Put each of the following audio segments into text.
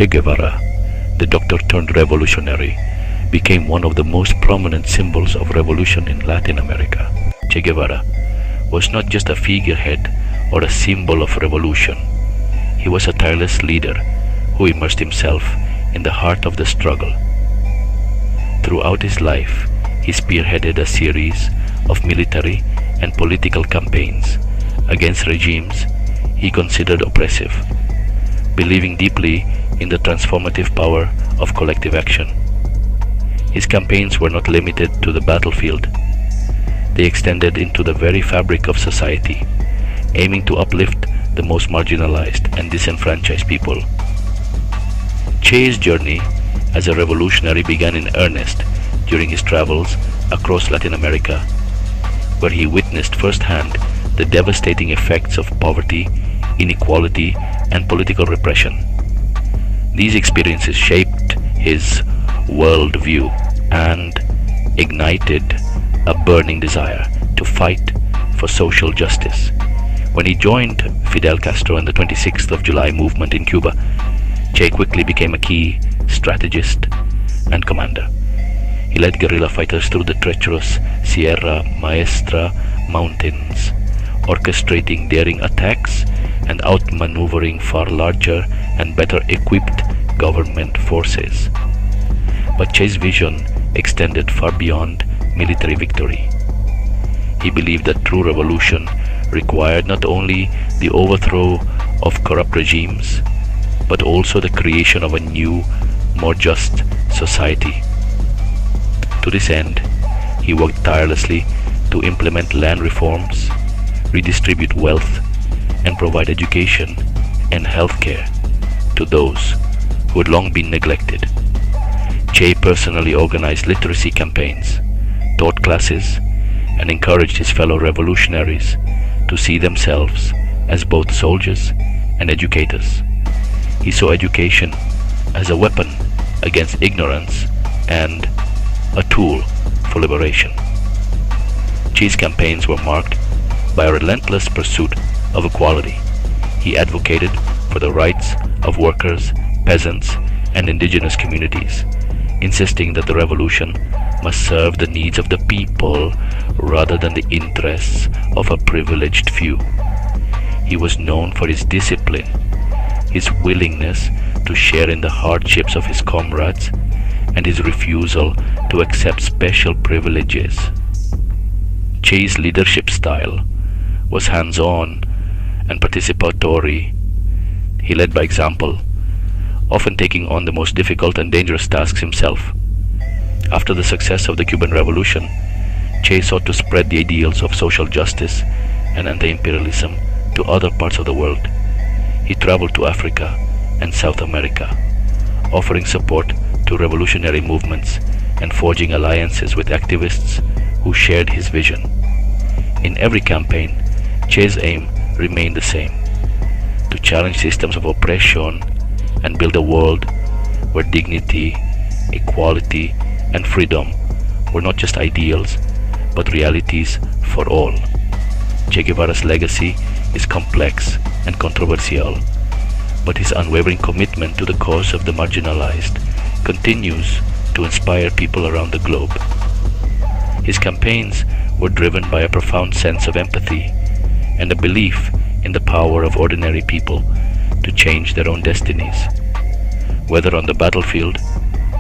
Che Guevara, the doctor turned revolutionary, became one of the most prominent symbols of revolution in Latin America. Che Guevara was not just a figurehead or a symbol of revolution. He was a tireless leader who immersed himself in the heart of the struggle. Throughout his life, he spearheaded a series of military and political campaigns against regimes he considered oppressive, believing deeply in the transformative power of collective action. His campaigns were not limited to the battlefield. They extended into the very fabric of society, aiming to uplift the most marginalized and disenfranchised people. Che's journey as a revolutionary began in earnest during his travels across Latin America, where he witnessed firsthand the devastating effects of poverty, inequality, and political repression. These experiences shaped his worldview and ignited a burning desire to fight for social justice. When he joined Fidel Castro in the 26th of July movement in Cuba, Che quickly became a key strategist and commander. He led guerrilla fighters through the treacherous Sierra Maestra mountains, orchestrating daring attacks and outmaneuvering far larger and better equipped government forces. But Che's vision extended far beyond military victory. He believed that true revolution required not only the overthrow of corrupt regimes, but also the creation of a new, more just society. To this end, he worked tirelessly to implement land reforms, redistribute wealth, and provide education and healthcare to those who had long been neglected. Che personally organized literacy campaigns, taught classes, and encouraged his fellow revolutionaries to see themselves as both soldiers and educators. He saw education as a weapon against ignorance and a tool for liberation. Che's campaigns were marked by a relentless pursuit of equality. He advocated for the rights of workers, peasants, and indigenous communities, insisting that the revolution must serve the needs of the people rather than the interests of a privileged few. He was known for his discipline, his willingness to share in the hardships of his comrades, and his refusal to accept special privileges. Che's leadership style was hands-on and participatory. He led by example, often taking on the most difficult and dangerous tasks himself. After the success of the Cuban Revolution, Che sought to spread the ideals of social justice and anti-imperialism to other parts of the world. He traveled to Africa and South America, offering support to revolutionary movements and forging alliances with activists who shared his vision. In every campaign, Che's aim remained the same: to challenge systems of oppression and build a world where dignity, equality, and freedom were not just ideals, but realities for all. Che Guevara's legacy is complex and controversial, but his unwavering commitment to the cause of the marginalized continues to inspire people around the globe. His campaigns were driven by a profound sense of empathy and a belief in the power of ordinary people to change their own destinies. Whether on the battlefield,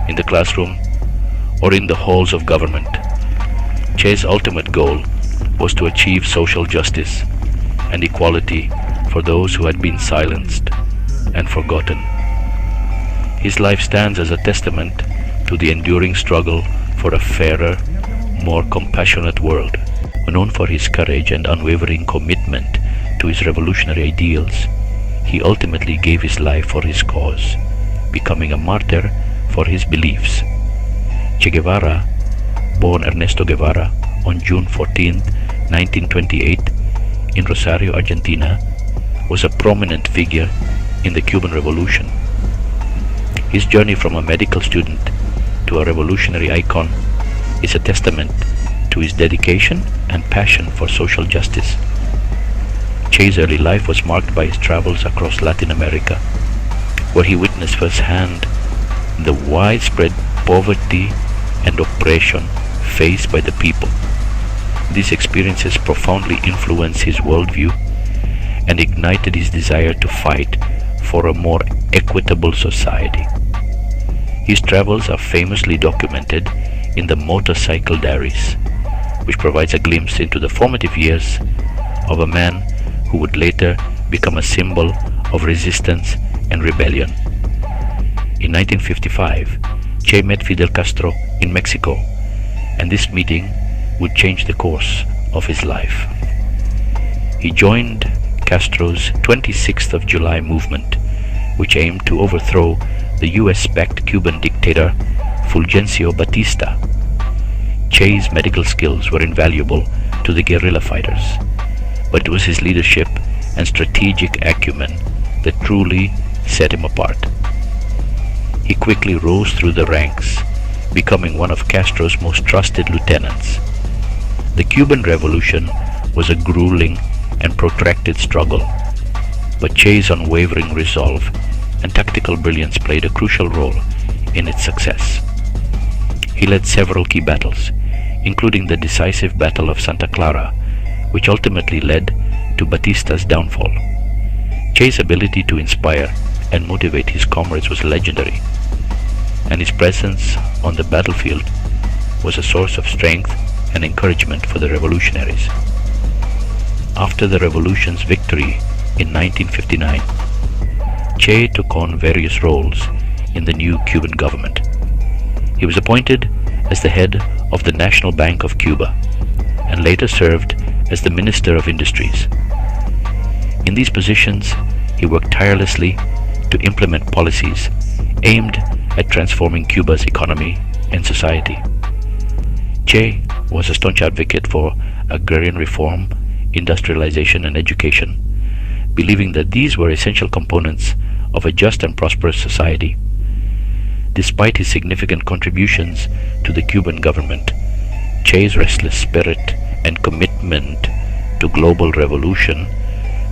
in the classroom, or in the halls of government, Che's ultimate goal was to achieve social justice and equality for those who had been silenced and forgotten. His life stands as a testament to the enduring struggle for a fairer, more compassionate world. Known for his courage and unwavering commitment to his revolutionary ideals, he ultimately gave his life for his cause, becoming a martyr for his beliefs. Che Guevara, born Ernesto Guevara on June 14, 1928, in Rosario, Argentina, was a prominent figure in the Cuban Revolution. His journey from a medical student to a revolutionary icon is a testament to his dedication and passion for social justice. Che's early life was marked by his travels across Latin America, where he witnessed firsthand the widespread poverty and oppression faced by the people. These experiences profoundly influenced his worldview and ignited his desire to fight for a more equitable society. His travels are famously documented in the Motorcycle Diaries, which provides a glimpse into the formative years of a man who would later become a symbol of resistance and rebellion. In 1955, Che met Fidel Castro in Mexico, and this meeting would change the course of his life. He joined Castro's 26th of July movement, which aimed to overthrow the US-backed Cuban dictator Fulgencio Batista. Che's medical skills were invaluable to the guerrilla fighters, but it was his leadership and strategic acumen that truly set him apart. He quickly rose through the ranks, becoming one of Castro's most trusted lieutenants. The Cuban Revolution was a grueling and protracted struggle, but Che's unwavering resolve and tactical brilliance played a crucial role in its success. He led several key battles, including the decisive Battle of Santa Clara, which ultimately led to Batista's downfall. Che's ability to inspire and motivate his comrades was legendary, and his presence on the battlefield was a source of strength and encouragement for the revolutionaries. After the revolution's victory in 1959, Che took on various roles in the new Cuban government. He was appointed as the head of the National Bank of Cuba and later served as the Minister of Industries. In these positions, he worked tirelessly to implement policies aimed at transforming Cuba's economy and society. Che was a staunch advocate for agrarian reform, industrialization, and education, believing that these were essential components of a just and prosperous society. Despite his significant contributions to the Cuban government, Che's restless spirit and commitment to global revolution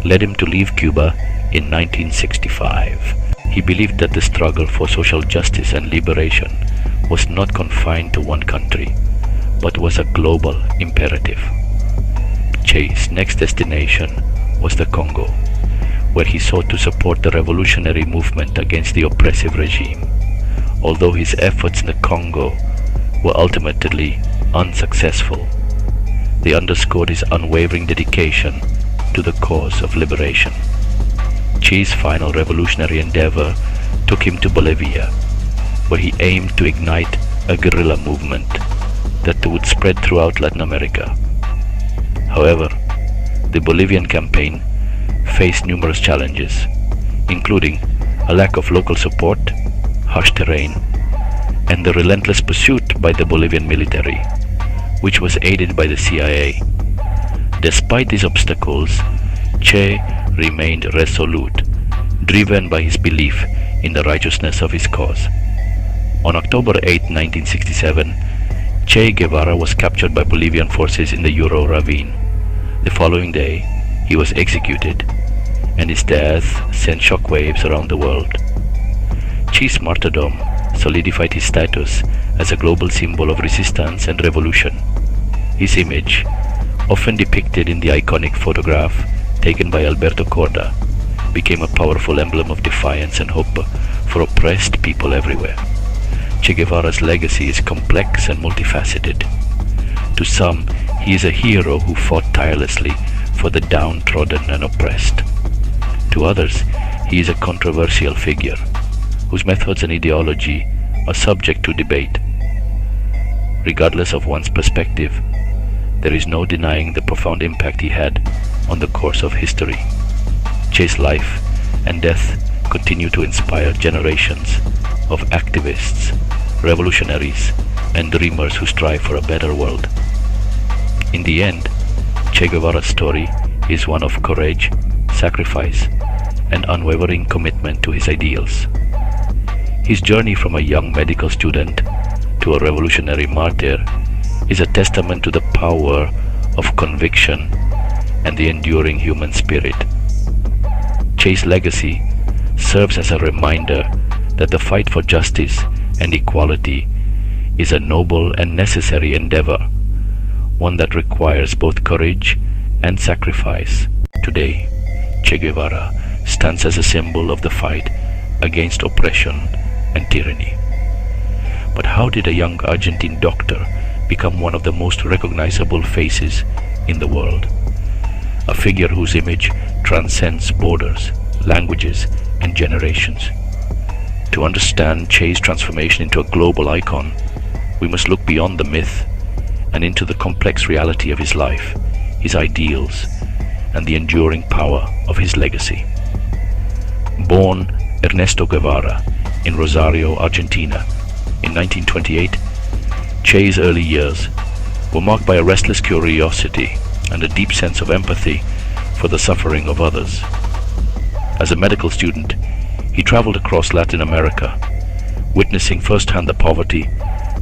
led him to leave Cuba in 1965. He believed that the struggle for social justice and liberation was not confined to one country, but was a global imperative. Che's next destination was the Congo, where he sought to support the revolutionary movement against the oppressive regime. Although his efforts in the Congo were ultimately unsuccessful, they underscored his unwavering dedication to the cause of liberation. Che's final revolutionary endeavor took him to Bolivia, where he aimed to ignite a guerrilla movement that would spread throughout Latin America. However, the Bolivian campaign faced numerous challenges, including a lack of local support, harsh terrain, and the relentless pursuit by the Bolivian military, which was aided by the CIA. Despite these obstacles, Che remained resolute, driven by his belief in the righteousness of his cause. On October 8, 1967, Che Guevara was captured by Bolivian forces in the Uro ravine. The following day, he was executed, and his death sent shockwaves around the world. Che's martyrdom solidified his status as a global symbol of resistance and revolution. His image, often depicted in the iconic photograph taken by Alberto Corda, became a powerful emblem of defiance and hope for oppressed people everywhere. Che Guevara's legacy is complex and multifaceted. To some, he is a hero who fought tirelessly for the downtrodden and oppressed. To others, he is a controversial figure whose methods and ideology are subject to debate. Regardless of one's perspective, there is no denying the profound impact he had on the course of history. Che's life and death continue to inspire generations of activists, revolutionaries, and dreamers who strive for a better world. In the end, Che Guevara's story is one of courage, sacrifice, and unwavering commitment to his ideals. His journey from a young medical student to a revolutionary martyr is a testament to the power of conviction and the enduring human spirit. Che's legacy serves as a reminder that the fight for justice and equality is a noble and necessary endeavor, one that requires both courage and sacrifice. Today, Che Guevara stands as a symbol of the fight against oppression and tyranny. But how did a young Argentine doctor become one of the most recognizable faces in the world? A figure whose image transcends borders, languages, and generations. To understand Che's transformation into a global icon, we must look beyond the myth and into the complex reality of his life, his ideals, and the enduring power of his legacy. Born Ernesto Guevara in Rosario, Argentina, in 1928, Che's early years were marked by a restless curiosity and a deep sense of empathy for the suffering of others. As a medical student, he traveled across Latin America, witnessing firsthand the poverty,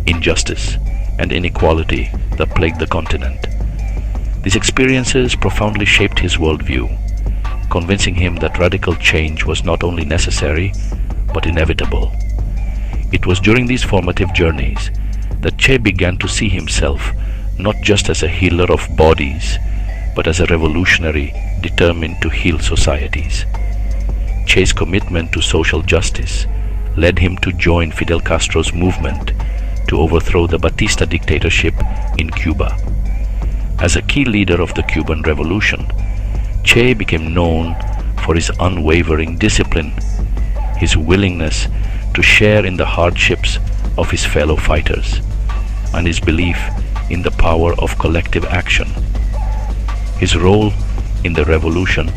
injustice, and inequality that plagued the continent. These experiences profoundly shaped his worldview, convincing him that radical change was not only necessary, but inevitable. It was during these formative journeys that Che began to see himself not just as a healer of bodies, but as a revolutionary determined to heal societies. Che's commitment to social justice led him to join Fidel Castro's movement to overthrow the Batista dictatorship in Cuba. As a key leader of the Cuban Revolution, Che became known for his unwavering discipline, his willingness to share in the hardships of his fellow fighters, and his belief in the power of collective action. His role in the revolution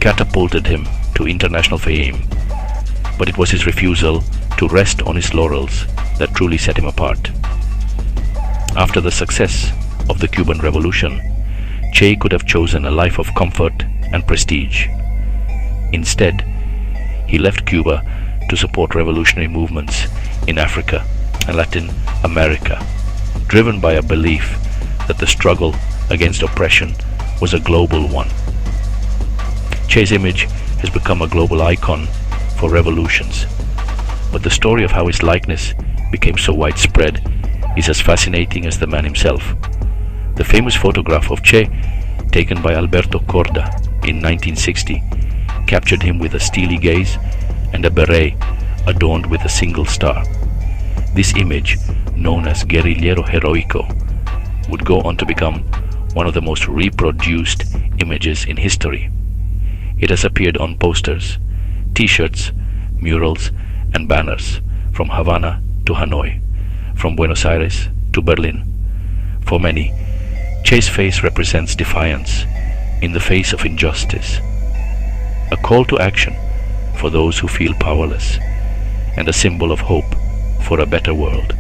catapulted him to international fame, but it was his refusal to rest on his laurels that truly set him apart. After the success of the Cuban Revolution, Che could have chosen a life of comfort and prestige. Instead, he left Cuba to support revolutionary movements in Africa and Latin America, driven by a belief that the struggle against oppression was a global one. Che's image has become a global icon for revolutions, but the story of how his likeness became so widespread is as fascinating as the man himself. The famous photograph of Che, taken by Alberto Corda in 1960, captured him with a steely gaze and a beret adorned with a single star. This image, known as Guerrillero Heroico, would go on to become one of the most reproduced images in history. It has appeared on posters, t-shirts, murals, and banners from Havana to Hanoi, from Buenos Aires to Berlin. For many, Che's face represents defiance in the face of injustice, a call to action for those who feel powerless, and a symbol of hope for a better world.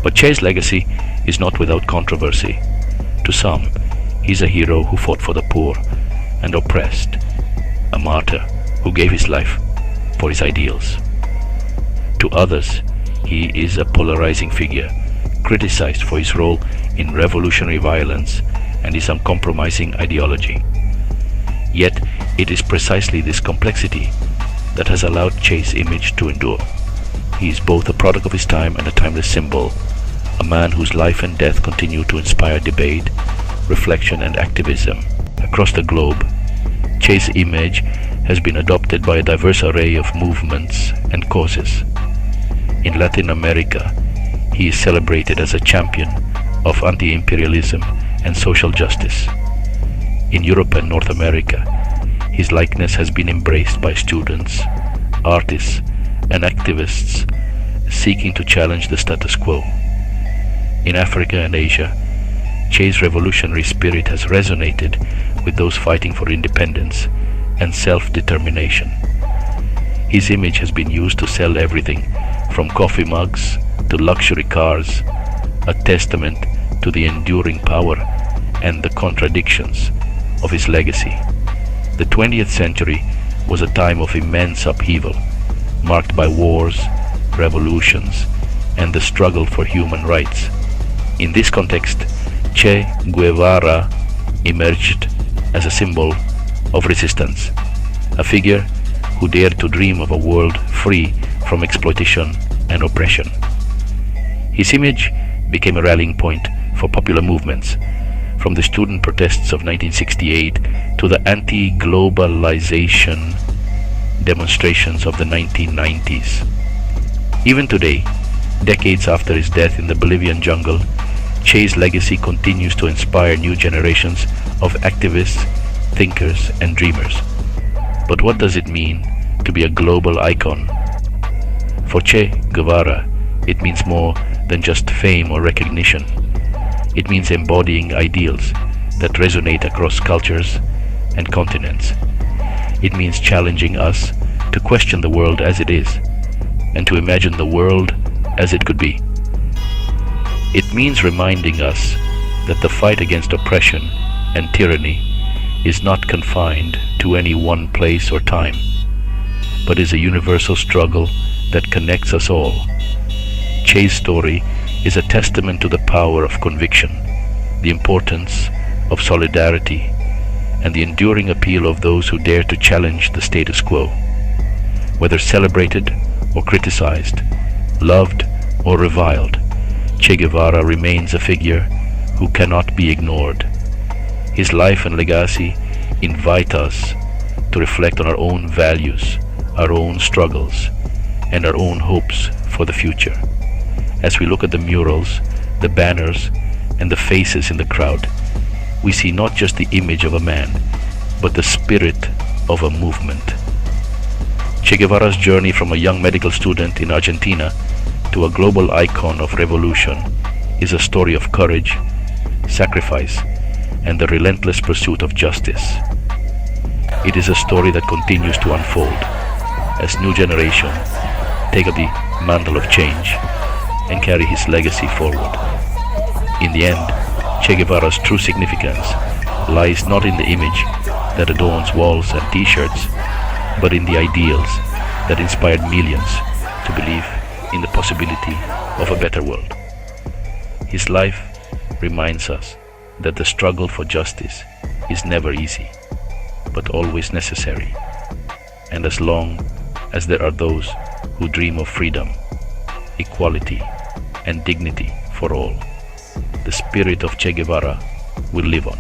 But Che's legacy is not without controversy. To some, he's a hero who fought for the poor and oppressed, a martyr who gave his life for his ideals. To others, he is a polarizing figure, criticized for his role in revolutionary violence and his uncompromising ideology. Yet, it is precisely this complexity that has allowed Che's image to endure. He is both a product of his time and a timeless symbol, a man whose life and death continue to inspire debate, reflection, and activism. Across the globe, Che's image has been adopted by a diverse array of movements and causes. In Latin America, he is celebrated as a champion of anti-imperialism and social justice. In Europe and North America, his likeness has been embraced by students, artists, and activists seeking to challenge the status quo. In Africa and Asia, Che's revolutionary spirit has resonated with those fighting for independence and self-determination. His image has been used to sell everything from coffee mugs to luxury cars, a testament to the enduring power and the contradictions of his legacy. The 20th century was a time of immense upheaval, marked by wars, revolutions, and the struggle for human rights. In this context, Che Guevara emerged as a symbol of resistance, a figure who dared to dream of a world free from exploitation and oppression. His image became a rallying point for popular movements, from the student protests of 1968 to the anti-globalization demonstrations of the 1990s. Even today, decades after his death in the Bolivian jungle, Che's legacy continues to inspire new generations of activists, thinkers, and dreamers. But what does it mean to be a global icon? For Che Guevara, it means more than just fame or recognition. It means embodying ideals that resonate across cultures and continents. It means challenging us to question the world as it is and to imagine the world as it could be. It means reminding us that the fight against oppression and tyranny is not confined to any one place or time, but is a universal struggle that connects us all. Che's story is a testament to the power of conviction, the importance of solidarity, and the enduring appeal of those who dare to challenge the status quo. Whether celebrated or criticized, loved or reviled, Che Guevara remains a figure who cannot be ignored. His life and legacy invite us to reflect on our own values, our own struggles, and our own hopes for the future. As we look at the murals, the banners, and the faces in the crowd, we see not just the image of a man, but the spirit of a movement. Che Guevara's journey from a young medical student in Argentina to a global icon of revolution is a story of courage, sacrifice, and the relentless pursuit of justice. It is a story that continues to unfold as new generations take up the mantle of change and carry his legacy forward. In the end, Che Guevara's true significance lies not in the image that adorns walls and t-shirts, but in the ideals that inspired millions to believe in the possibility of a better world. His life reminds us that the struggle for justice is never easy, but always necessary. And as long as there are those who dream of freedom, equality, and dignity for all, the spirit of Che Guevara will live on.